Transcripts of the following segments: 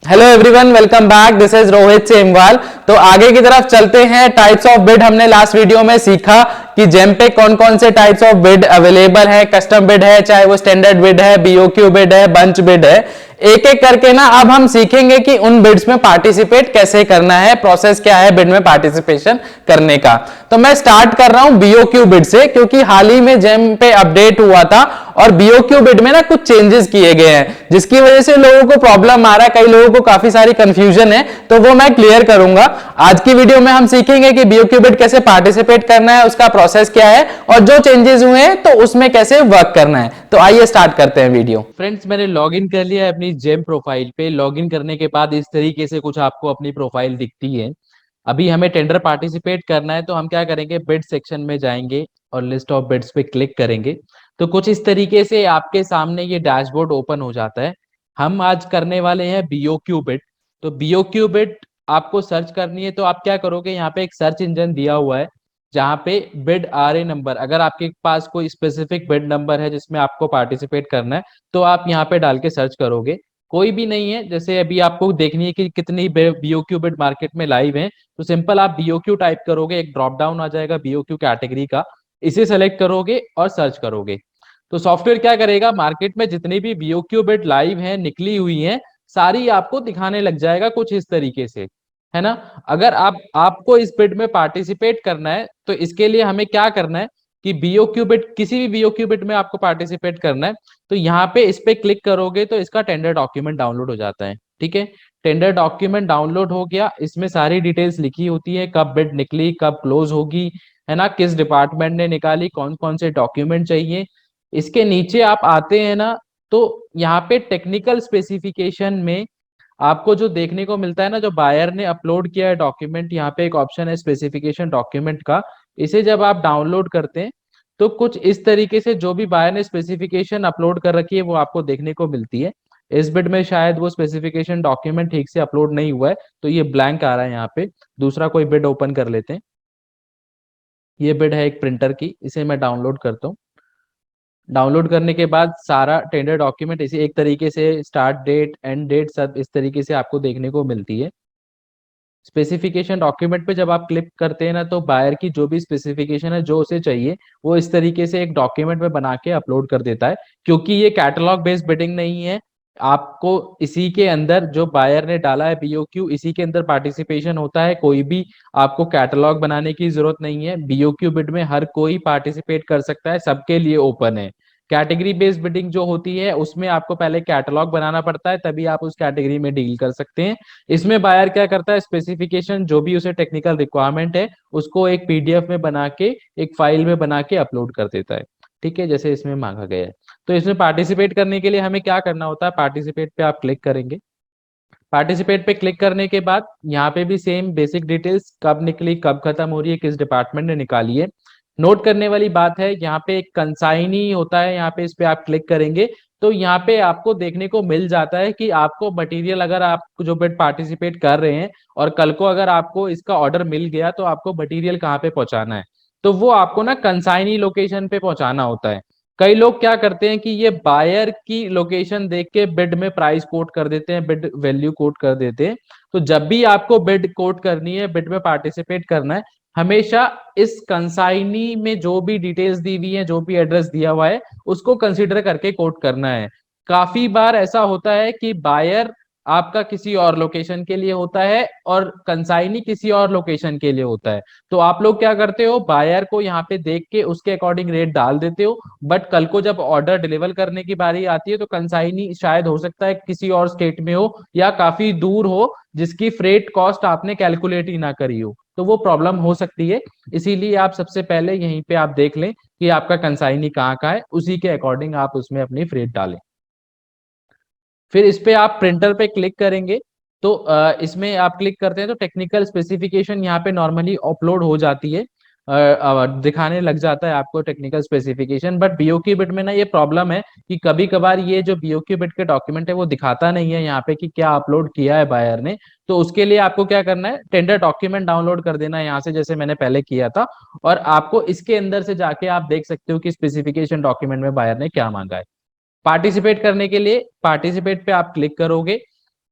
Hello everyone, welcome back. This is Rohit Semwal. तो आगे की तरफ चलते हैं। टाइप्स ऑफ बिड हमने लास्ट वीडियो में सीखा कि जेम पे कौन कौन से टाइप्स ऑफ बिड अवेलेबल है। कस्टम बिड है, चाहे वो स्टैंडर्ड बिड है, बीओक्यू बिड है, बंच बिड है। एक एक करके ना अब हम सीखेंगे कि उन बिड्स में पार्टिसिपेट कैसे करना है, प्रोसेस क्या है बिड में पार्टिसिपेशन करने का। तो मैं स्टार्ट कर रहा हूं बीओक्यू बिड से, क्योंकि हाल ही में जेम पे अपडेट हुआ था और बीओक्यू बिड में ना कुछ चेंजेस किए गए हैं, जिसकी वजह से लोगों को प्रॉब्लम आ रहा है, कई लोगों को काफी सारी कंफ्यूजन है। तो वो मैं क्लियर करूंगा आज की वीडियो में। हम सीखेंगे कि बीओक्यू बिड कैसे पार्टिसिपेट करना है, उसका प्रोसेस क्या है और जो चेंजेस हुए हैं तो उसमें कैसे वर्क करना है। तो आइए स्टार्ट करते हैं वीडियो। फ्रेंड्स, मैंने लॉगिन कर लिया है अपनी जेम प्रोफाइल पे। लॉगिन करने के बाद इस तरीके से कुछ आपको अपनी प्रोफाइल दिखती है। अभी हमें टेंडर पार्टिसिपेट करना है, तो हम क्या करेंगे, बिड सेक्शन में जाएंगे और लिस्ट ऑफ बिड्स पे क्लिक करेंगे। तो कुछ इस तरीके से आपके सामने ये डैशबोर्ड ओपन हो जाता है। हम आज करने वाले हैं बीओक्यू बिड। तो बीओक्यू बिड आपको सर्च करनी है, तो आप क्या करोगे, यहाँ पे एक सर्च इंजन दिया हुआ है जहाँ पे बिड आरए नंबर, अगर आपके पास कोई स्पेसिफिक बिड नंबर है जिसमें आपको पार्टिसिपेट करना है तो आप यहाँ पे डाल के सर्च करोगे। कोई भी नहीं है, जैसे अभी आपको देखनी है कि कितनी बीओक्यू बिड मार्केट में लाइव है, तो सिंपल आप बीओक्यू टाइप करोगे, एक ड्रॉप डाउन आ जाएगा बीओक्यू कैटेगरी का, इसे सेलेक्ट करोगे और सर्च करोगे। तो सॉफ्टवेयर क्या करेगा, मार्केट में जितनी भी बीओक्यू बिड लाइव है, निकली हुई है, सारी आपको दिखाने लग जाएगा कुछ इस तरीके से, है ना। अगर आपको इस बिड में पार्टिसिपेट करना है तो इसके लिए हमें क्या करना है कि बीओक्यू बिड, किसी भी बीओक्यू बिड में आपको पार्टिसिपेट करना है तो यहाँ पे इस पे क्लिक करोगे तो इसका टेंडर डॉक्यूमेंट डाउनलोड हो जाता है। ठीक है, टेंडर डॉक्यूमेंट डाउनलोड हो गया, इसमें सारी डिटेल्स लिखी होती है, कब बिड निकली, कब क्लोज होगी, है ना, किस डिपार्टमेंट ने निकाली, कौन कौन से डॉक्यूमेंट चाहिए। इसके नीचे आप आते हैं ना, तो यहाँ पे टेक्निकल स्पेसिफिकेशन में आपको जो देखने को मिलता है ना, जो बायर ने अपलोड किया है डॉक्यूमेंट, यहाँ पे एक ऑप्शन है स्पेसिफिकेशन डॉक्यूमेंट का। इसे जब आप डाउनलोड करते हैं तो कुछ इस तरीके से जो भी बायर ने स्पेसिफिकेशन अपलोड कर रखी है वो आपको देखने को मिलती है। इस बिड में शायद वो स्पेसिफिकेशन डॉक्यूमेंट ठीक से अपलोड नहीं हुआ है, तो ये ब्लैंक आ रहा है यहाँ पे। दूसरा कोई बिड ओपन कर लेते हैं। ये बिड है एक प्रिंटर की, इसे मैं डाउनलोड करता हूँ। डाउनलोड करने के बाद सारा टेंडर डॉक्यूमेंट इसी एक तरीके से, स्टार्ट डेट, एंड डेट, सब इस तरीके से आपको देखने को मिलती है। स्पेसिफिकेशन डॉक्यूमेंट पे जब आप क्लिक करते हैं ना, तो बायर की जो भी स्पेसिफिकेशन है जो उसे चाहिए वो इस तरीके से एक डॉक्यूमेंट में बना के अपलोड कर देता है। क्योंकि ये कैटलॉग बेस्ड बिडिंग नहीं है, आपको इसी के अंदर जो बायर ने डाला है बीओक्यू, इसी के अंदर पार्टिसिपेशन होता है। कोई भी आपको कैटलॉग बनाने की जरूरत नहीं है। बीओक्यू बिड में हर कोई पार्टिसिपेट कर सकता है, सबके लिए ओपन है। कैटेगरी बेस्ड बिडिंग जो होती है उसमें आपको पहले कैटलॉग बनाना पड़ता है, तभी आप उस कैटेगरी में डील कर सकते हैं। इसमें बायर क्या करता है, स्पेसिफिकेशन जो भी उसे टेक्निकल रिक्वायरमेंट है उसको एक पीडीएफ में बना के, एक फाइल में बना के अपलोड कर देता है। ठीक है, जैसे इसमें मांगा गया है। तो इसमें पार्टिसिपेट करने के लिए हमें क्या करना होता है, पार्टिसिपेट पे आप क्लिक करेंगे। पार्टिसिपेट पे क्लिक करने के बाद यहाँ पे भी सेम बेसिक डिटेल्स, कब निकली, कब खत्म हो रही है, किस डिपार्टमेंट ने निकाली है। नोट करने वाली बात है, यहाँ पे एक कंसाइनी होता है, यहाँ पे इस पे आप क्लिक करेंगे तो यहाँ पे आपको देखने को मिल जाता है कि आपको मटेरियल, अगर आप जो बिड पार्टिसिपेट कर रहे हैं और कल को अगर आपको इसका ऑर्डर मिल गया तो आपको मटेरियल कहाँ पे पहुंचाना है। तो वो आपको ना कंसाइनी लोकेशन पे पहुंचाना होता है। कई लोग क्या करते हैं कि ये बायर की लोकेशन देख के बिड में प्राइस कोट कर देते हैं, बिड वैल्यू कोट कर देते हैं। तो जब भी आपको बिड कोट करनी है, बिड में पार्टिसिपेट करना है, हमेशा इस कंसाइनी में जो भी डिटेल्स दी हुई है, जो भी एड्रेस दिया हुआ है, उसको कंसिडर करके कोट करना है। काफी बार ऐसा होता है कि बायर आपका किसी और लोकेशन के लिए होता है और कंसाइनी किसी और लोकेशन के लिए होता है। तो आप लोग क्या करते हो, बायर को यहाँ पे देख के उसके अकॉर्डिंग रेट डाल देते हो, बट कल को जब ऑर्डर डिलीवर करने की बारी आती है तो कंसाइनी शायद हो सकता है किसी और स्टेट में हो या काफी दूर हो, जिसकी फ्रेट कॉस्ट आपने कैलकुलेट ही ना करी हो, तो वो प्रॉब्लम हो सकती है। इसीलिए आप सबसे पहले यहीं पे आप देख लें कि आपका कंसाइनी कहाँ का है, उसी के अकॉर्डिंग आप उसमें अपनी फ्रेट डालें। फिर इस पे आप प्रिंटर पे क्लिक करेंगे तो इसमें आप क्लिक करते हैं तो टेक्निकल स्पेसिफिकेशन यहाँ पे नॉर्मली अपलोड हो जाती है। दिखाने लग जाता है आपको technical specification. But BOQ bit में ना ये प्रॉब्लम है कि कभी कभार ये जो बीओक्यू बिट के डॉक्यूमेंट है वो दिखाता नहीं है यहाँ पे कि क्या अपलोड किया है बायर ने। तो उसके लिए आपको क्या करना है, टेंडर डॉक्यूमेंट डाउनलोड कर देना है यहाँ से, जैसे मैंने पहले किया था। और आपको इसके अंदर से जाके आप देख सकते हो कि स्पेसिफिकेशन डॉक्यूमेंट में बायर ने क्या मांगा है। पार्टिसिपेट करने के लिए पार्टिसिपेट पे आप क्लिक करोगे।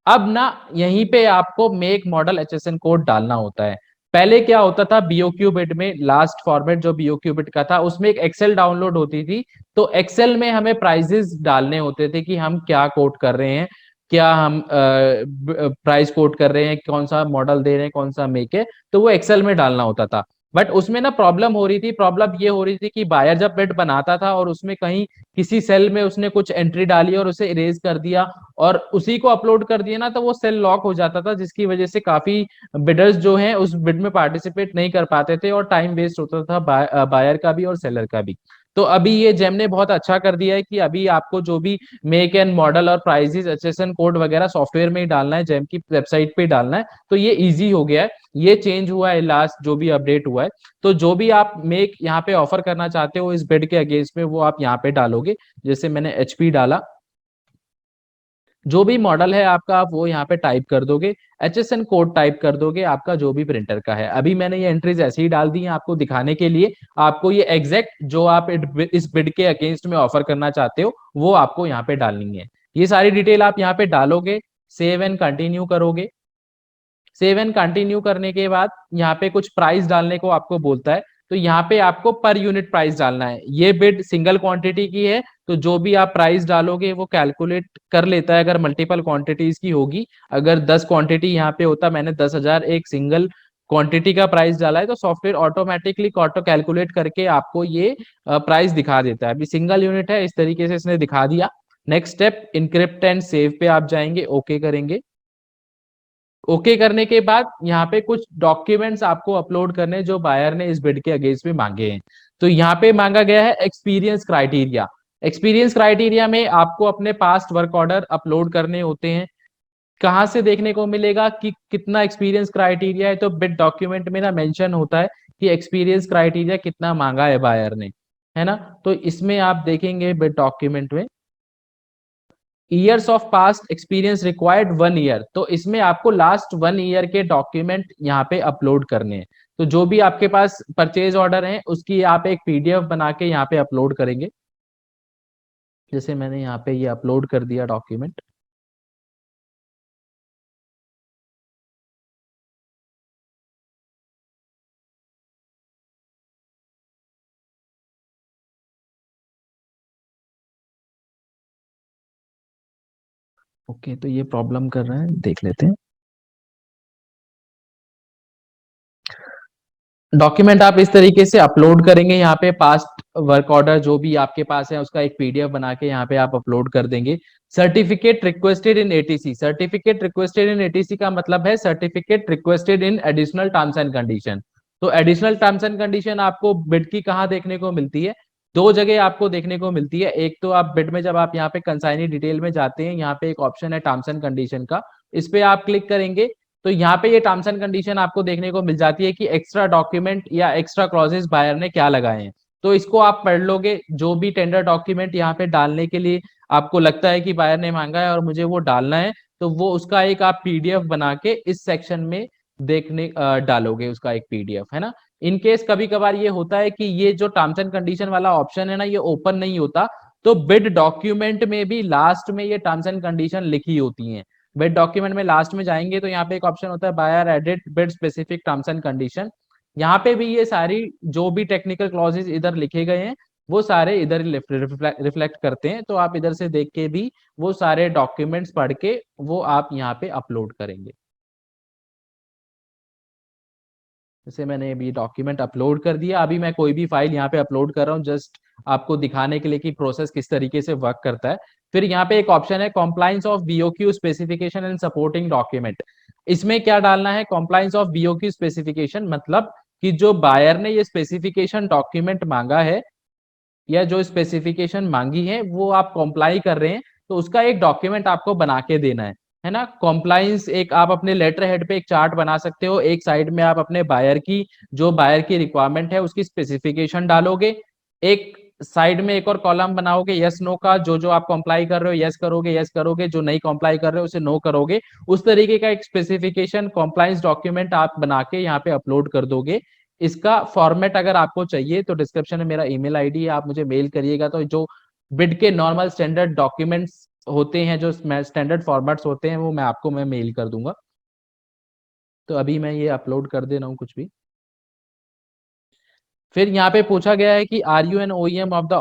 अब ना यहीं पे आपको मेक मॉडल एचएसएन कोड डालना होता है। पहले क्या होता था, बीओक्यू बिट में लास्ट फॉर्मेट जो बीओक्यू बिट का था उसमें एक एक्सेल डाउनलोड होती थी। तो एक्सेल में हमें प्राइजेस डालने होते थे कि हम क्या कोट कर रहे हैं, क्या हम प्राइस कोट कर रहे हैं, कौन सा मॉडल दे रहे हैं, कौन सा मेक है, तो वो एक्सेल में डालना होता था। बट उसमें ना प्रॉब्लम हो रही थी, प्रॉब्लम ये हो रही थी कि बायर जब बिट बनाता था और उसमें कहीं किसी सेल में उसने कुछ एंट्री डाली और उसे इरेज कर दिया और उसी को अपलोड कर दिया ना, तो वो सेल लॉक हो जाता था, जिसकी वजह से काफी बिडर्स जो हैं उस बिड में पार्टिसिपेट नहीं कर पाते थे और टाइम वेस्ट होता था बायर का भी और सेलर का भी। तो अभी ये जेम ने बहुत अच्छा कर दिया है कि अभी आपको जो भी मेक एंड मॉडल और प्राइजेस एचएसएन कोड वगैरह सॉफ्टवेयर में ही डालना है, जेम की वेबसाइट पे ही डालना है। तो ये इजी हो गया है, ये चेंज हुआ है लास्ट जो भी अपडेट हुआ है। तो जो भी आप मेक यहाँ पे ऑफर करना चाहते हो इस बिड के अगेंस्ट में वो आप यहाँ पे डालोगे। जैसे मैंने एचपी डाला, जो भी मॉडल है आपका आप वो यहाँ पे टाइप कर दोगे, एचएसएन कोड टाइप कर दोगे आपका जो भी प्रिंटर का है। अभी मैंने ये एंट्रीज ऐसे ही डाल दी हैं आपको दिखाने के लिए। आपको ये एग्जैक्ट जो आप इस बिड के अगेंस्ट में ऑफर करना चाहते हो वो आपको यहाँ पे डालनी है। ये सारी डिटेल आप यहाँ पे डालोगे, सेव एंड कंटिन्यू करोगे। सेव एंड कंटिन्यू करने के बाद यहाँ पे कुछ प्राइस डालने को आपको बोलता है। तो यहाँ पे आपको पर यूनिट प्राइस डालना है। ये बिड सिंगल क्वांटिटी की है, तो जो भी आप प्राइस डालोगे वो कैलकुलेट कर लेता है अगर मल्टीपल क्वांटिटीज की होगी। अगर 10 क्वांटिटी यहाँ पे होता, मैंने 10,000 एक सिंगल क्वांटिटी का प्राइस डाला है, तो सॉफ्टवेयर ऑटोमेटिकली ऑटो कैलकुलेट करके आपको ये प्राइस दिखा देता है। अभी सिंगल यूनिट है, इस तरीके से इसने दिखा दिया। Next step encrypt and save पे आप जाएंगे, ओके करेंगे। ओके करने के बाद यहाँ पे कुछ डॉक्यूमेंट्स आपको अपलोड करने जो बायर ने इस बिड के अगेंस्ट में मांगे हैं। तो यहाँ पे मांगा गया है एक्सपीरियंस क्राइटेरिया। एक्सपीरियंस क्राइटेरिया में आपको अपने पास्ट वर्क ऑर्डर अपलोड करने होते हैं। कहाँ से देखने को मिलेगा कि कितना एक्सपीरियंस क्राइटेरिया है, तो बिड डॉक्यूमेंट में ना मेंशन होता है कि एक्सपीरियंस क्राइटेरिया कितना मांगा है बायर ने, है ना। तो इसमें आप देखेंगे बिड डॉक्यूमेंट में years of past experience required 1 year, तो इसमें आपको लास्ट 1 ईयर के डॉक्यूमेंट यहाँ पे अपलोड करने हैं। तो जो भी आपके पास परचेज ऑर्डर है उसकी आप एक पीडीएफ बना के यहाँ पे अपलोड करेंगे। जैसे मैंने यहाँ पे ये अपलोड कर दिया डॉक्यूमेंट। ओके, तो ये प्रॉब्लम कर रहे हैं, देख लेते हैं। डॉक्यूमेंट आप इस तरीके से अपलोड करेंगे, यहाँ पे पास्ट वर्क ऑर्डर जो भी आपके पास है उसका एक पीडीएफ बना के यहाँ पे आप अपलोड कर देंगे। सर्टिफिकेट रिक्वेस्टेड इन एटीसी, सर्टिफिकेट रिक्वेस्टेड इन एटीसी का मतलब है certificate requested in additional terms and condition. तो एडिशनल टर्म्स एंड कंडीशन आपको बिड की कहाँ देखने को मिलती है, दो जगह आपको देखने को मिलती है। एक तो आप बिड में जब आप यहाँ पे कंसाइनी डिटेल में जाते हैं, यहाँ पे एक ऑप्शन है टर्म्स एंड कंडीशन का, इस पे आप क्लिक करेंगे तो यहाँ पे ये टर्म्स एंड कंडीशन आपको देखने को मिल जाती है कि एक्स्ट्रा डॉक्यूमेंट या एक्स्ट्रा क्लॉजेस बायर ने क्या लगाए हैं। तो इसको आप पढ़ लोगे, जो भी टेंडर डॉक्यूमेंट यहाँ पे डालने के लिए आपको लगता है कि बायर ने मांगा है और मुझे वो डालना है, तो वो उसका एक आप पीडीएफ बना के इस सेक्शन में देखने डालोगे, उसका एक पीडीएफ, है ना। इन केस कभी कभार ये होता है कि ये जो टर्म्स एंड कंडीशन वाला ऑप्शन है ना ये ओपन नहीं होता, तो बिड डॉक्यूमेंट में भी लास्ट में ये टर्म्स एंड कंडीशन लिखी होती हैं। बिड डॉक्यूमेंट में लास्ट में जाएंगे तो यहाँ पे एक ऑप्शन होता है buyer added bid specific terms and condition. यहाँ पे भी ये सारी जो भी टेक्निकल क्लॉजेज इधर लिखे गए हैं वो सारे इधर रिफ्लेक्ट करते हैं। तो आप इधर से देख के भी वो सारे डॉक्यूमेंट्स पढ़ के वो आप यहाँ पे अपलोड करेंगे। जैसे मैंने अभी डॉक्यूमेंट अपलोड कर दिया, अभी मैं कोई भी फाइल यहाँ पे अपलोड कर रहा हूँ जस्ट आपको दिखाने के लिए कि प्रोसेस किस तरीके से वर्क करता है। फिर यहाँ पे एक ऑप्शन है compliance of BOQ specification and supporting document. इसमें क्या डालना है, कॉम्प्लाइंस ऑफ बीओक्यू स्पेसिफिकेशन मतलब कि जो बायर ने ये स्पेसिफिकेशन डॉक्यूमेंट मांगा है या जो स्पेसिफिकेशन मांगी है वो आप कॉम्प्लाई कर रहे हैं, तो उसका एक डॉक्यूमेंट आपको बना के देना है ना। कॉम्प्लाइंस एक आप अपने लेटर हेड पे एक चार्ट बना सकते हो, एक साइड में आप अपने बायर की जो बायर की रिक्वायरमेंट है उसकी स्पेसिफिकेशन डालोगे, एक साइड में एक और कॉलम बनाओगे यस नो का, जो जो आप कॉम्प्लाई कर रहे हो यस करोगे, जो नहीं कॉम्प्लाई कर रहे हो उसे नो करोगे। उस तरीके का एक स्पेसिफिकेशन कॉम्प्लाइंस डॉक्यूमेंट आप बना के यहाँ पे अपलोड कर दोगे। इसका फॉर्मेट अगर आपको चाहिए तो डिस्क्रिप्शन में मेरा ईमेल आईडी है, आप मुझे मेल करिएगा। तो जो बिड के नॉर्मल स्टैंडर्ड डॉक्यूमेंट्स होते हैं, जो स्टैंडर्ड फॉर्मेट्स होते हैं, वो मैं मेल कर दूंगा। तो अभी मैं ये अपलोड कर दे रहा हूँ कुछ भी। फिर यहाँ पे पूछा गया है कि are you an OEM of the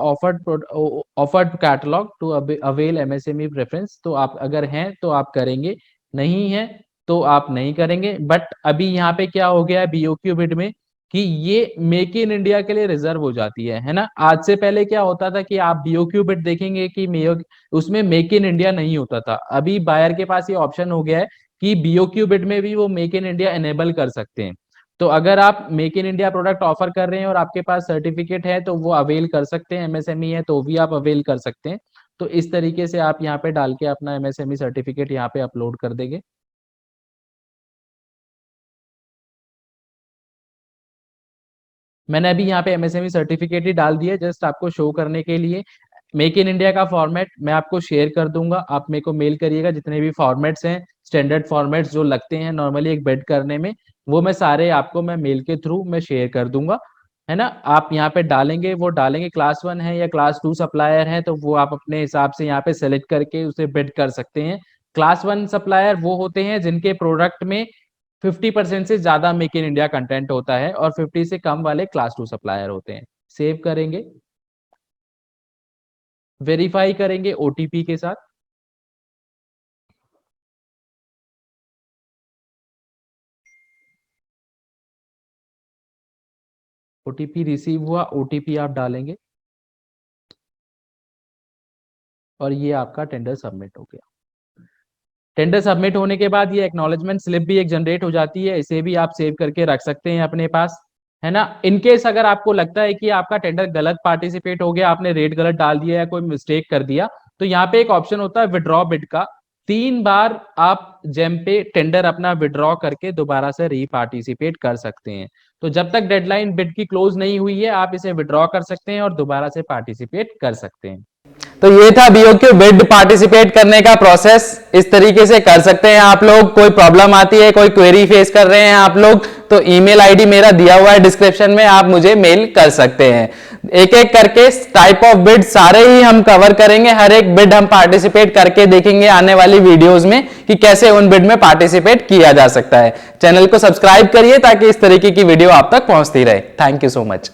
offered catalogue to avail MSME preference. तो आप अगर हैं तो आप करेंगे, नहीं है तो आप नहीं करेंगे। बट अभी यहाँ पे क्या हो गया है बीओक्यू बिड में कि ये मेक इन इंडिया के लिए रिजर्व हो जाती है ना। आज से पहले क्या होता था कि आप बीओक्यू बिड देखेंगे कि उसमें मेक इन इंडिया नहीं होता था। अभी बायर के पास ये ऑप्शन हो गया है कि बीओक्यू बिड में भी वो मेक इन इंडिया एनेबल कर सकते हैं। तो अगर आप make in India product offer कर रहे हैं और आपके पास सर्टिफिकेट है तो वो अवेल कर सकते हैं, एमएसएमई है तो भी आप अवेल कर सकते हैं। तो इस तरीके से आप यहाँ पे डाल के अपना एमएसएमई सर्टिफिकेट यहाँ पे अपलोड कर देंगे। मैंने अभी यहाँ पे एमएसएमई सर्टिफिकेट ही डाल दिया जस्ट आपको शो करने के लिए। मेक इन इंडिया का फॉर्मेट मैं आपको शेयर कर दूंगा, आप मेरे को मेल करिएगा जितने भी फॉर्मेट्स हैं, स्टैंडर्ड फॉर्मेट्स जो लगते हैं नॉर्मली एक बेड करने में, वो मैं सारे आपको मैं मेल के थ्रू मैं शेयर कर दूंगा, है ना। आप यहाँ पे डालेंगे, वो डालेंगे क्लास 1 है या क्लास 2 सप्लायर है तो वो आप अपने हिसाब से यहाँ पे सेलेक्ट करके उसे बिड कर सकते हैं। क्लास 1 सप्लायर वो होते हैं जिनके प्रोडक्ट में 50% से ज्यादा मेक इन इंडिया कंटेंट होता है और 50 से कम वाले क्लास 2 सप्लायर होते हैं। सेव करेंगे, वेरीफाई करेंगे ओटीपी के साथ। ओटीपी रिसीव हुआ, ओटीपी आप डालेंगे और ये आपका टेंडर सबमिट हो गया। टेंडर सबमिट होने के बाद ये एक्नॉलेजमेंट स्लिप भी एक जनरेट हो जाती है, इसे भी आप सेव करके रख सकते हैं अपने पास, है ना। इनकेस अगर आपको लगता है कि आपका टेंडर गलत पार्टिसिपेट हो गया, आपने रेट गलत डाल दिया या कोई मिस्टेक कर दिया, तो यहाँ पे एक ऑप्शन होता है विड्रॉ बिड का। 3 बार आप जेम पे टेंडर अपना विड्रॉ करके दोबारा से रीपार्टिसिपेट कर सकते हैं। तो जब तक डेडलाइन बिड की क्लोज नहीं हुई है आप इसे विड्रॉ कर सकते हैं और दोबारा से पार्टिसिपेट कर सकते हैं। तो ये था बीओक्यू बिड पार्टिसिपेट करने का प्रोसेस। इस तरीके से कर सकते हैं आप लोग। कोई प्रॉब्लम आती है, कोई क्वेरी फेस कर रहे हैं आप लोग, तो ईमेल आईडी मेरा दिया हुआ है डिस्क्रिप्शन में, आप मुझे मेल कर सकते हैं। एक एक करके टाइप ऑफ बिड सारे ही हम कवर करेंगे। हर एक बिड हम पार्टिसिपेट करके देखेंगे आने वाली वीडियोस में कि कैसे उन बिड में पार्टिसिपेट किया जा सकता है। चैनल को सब्सक्राइब करिए ताकि इस तरीके की वीडियो आप तक पहुंचती रहे। Thank you so much.